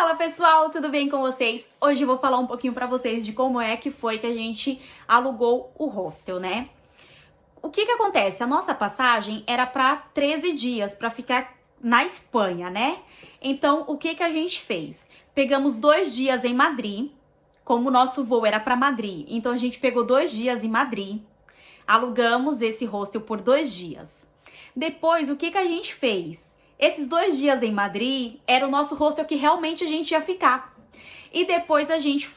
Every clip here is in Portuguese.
Fala pessoal, tudo bem com vocês? Hoje eu vou falar um pouquinho pra vocês de como é que foi que a gente alugou o hostel, né? O que que acontece? A nossa passagem era pra 13 dias, pra ficar na Espanha, né? Então, o que que a gente fez? Pegamos 2 dias em Madrid, como o nosso voo era pra Madrid, então a gente pegou 2 dias em Madrid, alugamos esse hostel por 2 dias. Depois, o que que a gente fez? Esses 2 dias em Madrid era o nosso hostel que realmente a gente ia ficar. E depois a gente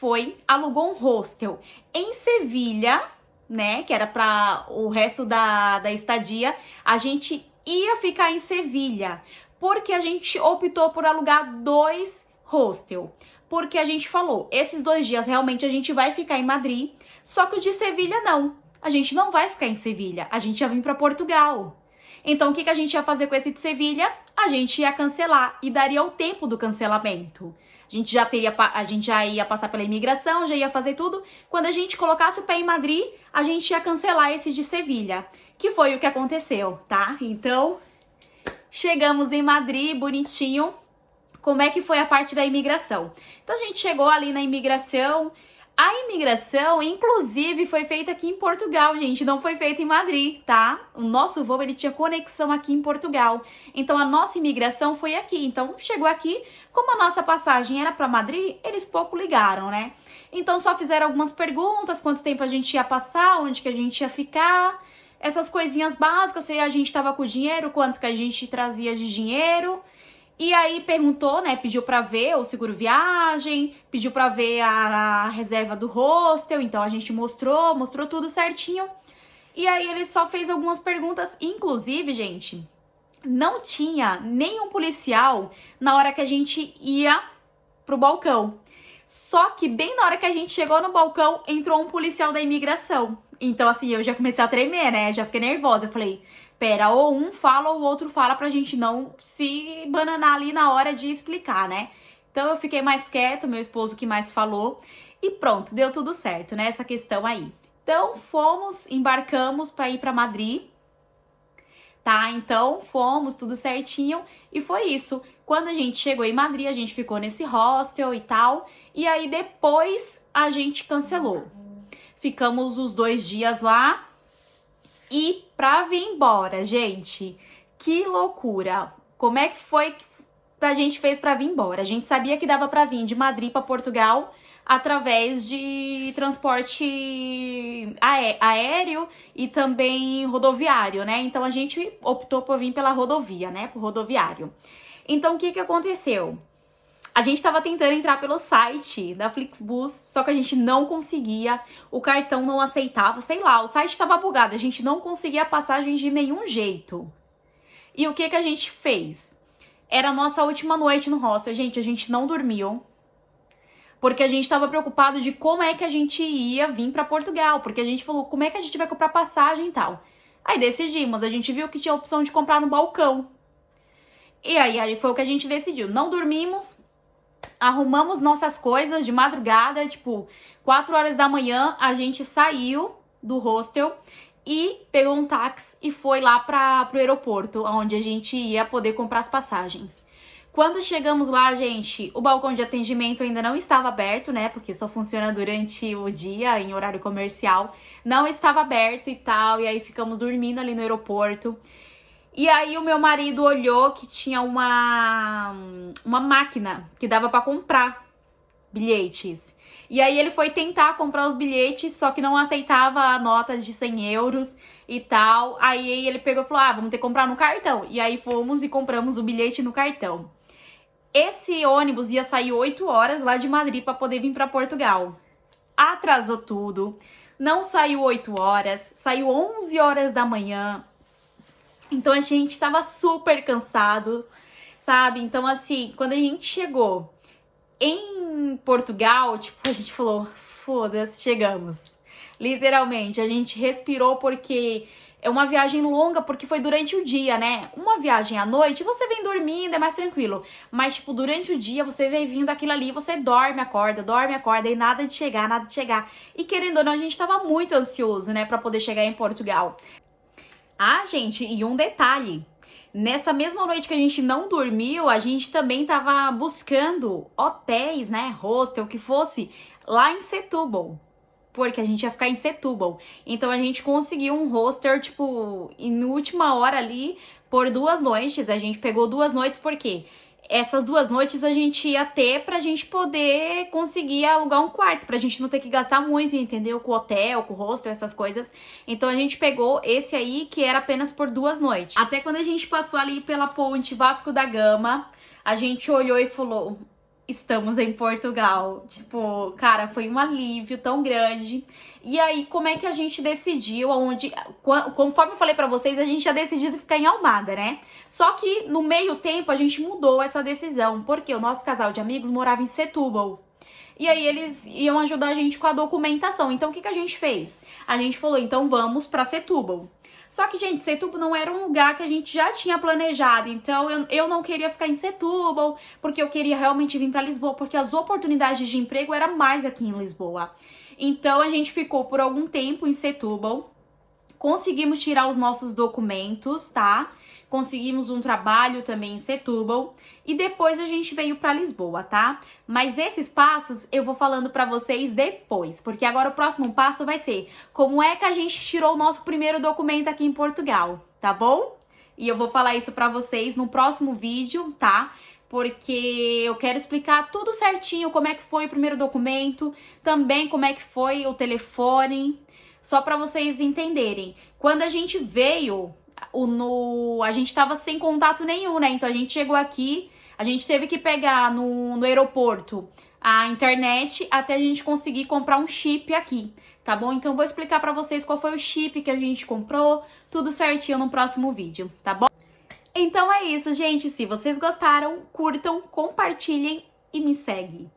alugou um hostel em Sevilha, né? Que era para o resto da estadia. A gente ia ficar em Sevilha, porque a gente optou por alugar 2 hostels. Porque a gente falou, esses 2 dias realmente a gente vai ficar em Madrid, só que o de Sevilha não. A gente não vai ficar em Sevilha, a gente ia vir para Portugal. Então, o que a gente ia fazer com esse de Sevilha? A gente ia cancelar e daria o tempo do cancelamento. A gente já ia passar pela imigração, já ia fazer tudo. Quando a gente colocasse o pé em Madrid, a gente ia cancelar esse de Sevilha, que foi o que aconteceu, tá? Então, chegamos em Madrid, bonitinho. Como é que foi a parte da imigração? Então, a gente chegou ali na imigração. A imigração, inclusive, foi feita aqui em Portugal, gente, não foi feita em Madrid, tá? O nosso voo, ele tinha conexão aqui em Portugal. Então, a nossa imigração foi aqui. Então, chegou aqui, como a nossa passagem era para Madrid, eles pouco ligaram, né? Então, só fizeram algumas perguntas, quanto tempo a gente ia passar, onde que a gente ia ficar, essas coisinhas básicas, se a gente tava com dinheiro, quanto que a gente trazia de dinheiro. E aí perguntou, né, pediu pra ver o seguro viagem, pediu pra ver a reserva do hostel, então a gente mostrou tudo certinho. E aí ele só fez algumas perguntas, inclusive, gente, não tinha nenhum policial na hora que a gente ia pro balcão. Só que bem na hora que a gente chegou no balcão, entrou um policial da imigração. Então, assim, eu já comecei a tremer, né, já fiquei nervosa, eu falei... Pera, ou um fala ou o outro fala pra gente não se bananar ali na hora de explicar, né? Então eu fiquei mais quieta, meu esposo que mais falou e pronto, deu tudo certo, né? Essa questão aí. Então embarcamos pra ir pra Madrid, tá? Então fomos, tudo certinho e foi isso. Quando a gente chegou em Madrid, a gente ficou nesse hostel e tal, e aí depois a gente cancelou. Ficamos os 2 dias lá. E pra vir embora, gente, que loucura! Como é que foi que a gente fez pra vir embora? A gente sabia que dava pra vir de Madrid pra Portugal através de transporte aéreo e também rodoviário, né? Então a gente optou por vir pela rodovia, né? Por rodoviário. Então o que que aconteceu? A gente tava tentando entrar pelo site da Flixbus, só que a gente não conseguia, o cartão não aceitava, sei lá, o site tava bugado, a gente não conseguia a passagem de nenhum jeito. E o que que a gente fez? Era a nossa última noite no hostel, gente, a gente não dormiu, porque a gente tava preocupado de como é que a gente ia vir pra Portugal, porque a gente falou, como é que a gente vai comprar passagem e tal. Aí decidimos, a gente viu que tinha a opção de comprar no balcão. E aí foi o que a gente decidiu, não dormimos. Arrumamos nossas coisas de madrugada, tipo, 4 horas da manhã, a gente saiu do hostel e pegou um táxi e foi lá pro aeroporto, onde a gente ia poder comprar as passagens. Quando chegamos lá, gente, o balcão de atendimento ainda não estava aberto, né, porque só funciona durante o dia, em horário comercial, não estava aberto e tal, e aí ficamos dormindo ali no aeroporto. E aí o meu marido olhou que tinha uma máquina que dava pra comprar bilhetes. E aí ele foi tentar comprar os bilhetes, só que não aceitava a nota de 100 euros e tal. Aí ele pegou e falou, vamos ter que comprar no cartão. E aí fomos e compramos o bilhete no cartão. Esse ônibus ia sair 8 horas lá de Madrid pra poder vir pra Portugal. Atrasou tudo, não saiu 8 horas, saiu 11 horas da manhã. Então a gente tava super cansado, sabe? Então assim, quando a gente chegou em Portugal, tipo, a gente falou, foda-se, chegamos. Literalmente, a gente respirou porque é uma viagem longa, porque foi durante o dia, né? Uma viagem à noite, você vem dormindo, é mais tranquilo. Mas, tipo, durante o dia, você vem vindo aquilo ali, você dorme, acorda, e nada de chegar, nada de chegar. E querendo ou não, a gente tava muito ansioso, né, pra poder chegar em Portugal. Ah, gente, e um detalhe. Nessa mesma noite que a gente não dormiu, a gente também tava buscando hotéis, né, hostel, que fosse lá em Setúbal, porque a gente ia ficar em Setúbal. Então a gente conseguiu um hostel, tipo, em última hora ali, por 2 noites. A gente pegou 2 noites, porque essas 2 noites a gente ia ter pra gente poder conseguir alugar um quarto, pra gente não ter que gastar muito, entendeu? Com hotel, com hostel, essas coisas. Então a gente pegou esse aí, que era apenas por 2 noites. Até quando a gente passou ali pela ponte Vasco da Gama, a gente olhou e falou: estamos em Portugal. Tipo, cara, foi um alívio tão grande. E aí, como é que a gente decidiu aonde... Conforme eu falei pra vocês, a gente tinha decidido ficar em Almada, né? Só que no meio tempo a gente mudou essa decisão, porque o nosso casal de amigos morava em Setúbal. E aí eles iam ajudar a gente com a documentação. Então o que a gente fez? A gente falou, então vamos pra Setúbal. Só que, gente, Setúbal não era um lugar que a gente já tinha planejado. Então eu não queria ficar em Setúbal, porque eu queria realmente vir pra Lisboa, porque as oportunidades de emprego eram mais aqui em Lisboa. Então a gente ficou por algum tempo em Setúbal, conseguimos tirar os nossos documentos, tá? Conseguimos um trabalho também em Setúbal e depois a gente veio para Lisboa, tá? Mas esses passos eu vou falando para vocês depois, porque agora o próximo passo vai ser como é que a gente tirou o nosso primeiro documento aqui em Portugal, tá bom? E eu vou falar isso para vocês no próximo vídeo, tá? Porque eu quero explicar tudo certinho, como é que foi o primeiro documento, também como é que foi o telefone, só para vocês entenderem. Quando a gente veio, a gente tava sem contato nenhum, né? Então a gente chegou aqui, a gente teve que pegar no aeroporto a internet até a gente conseguir comprar um chip aqui, tá bom? Então eu vou explicar para vocês qual foi o chip que a gente comprou, tudo certinho no próximo vídeo, tá bom? Então é isso, gente. Se vocês gostaram, curtam, compartilhem e me seguem.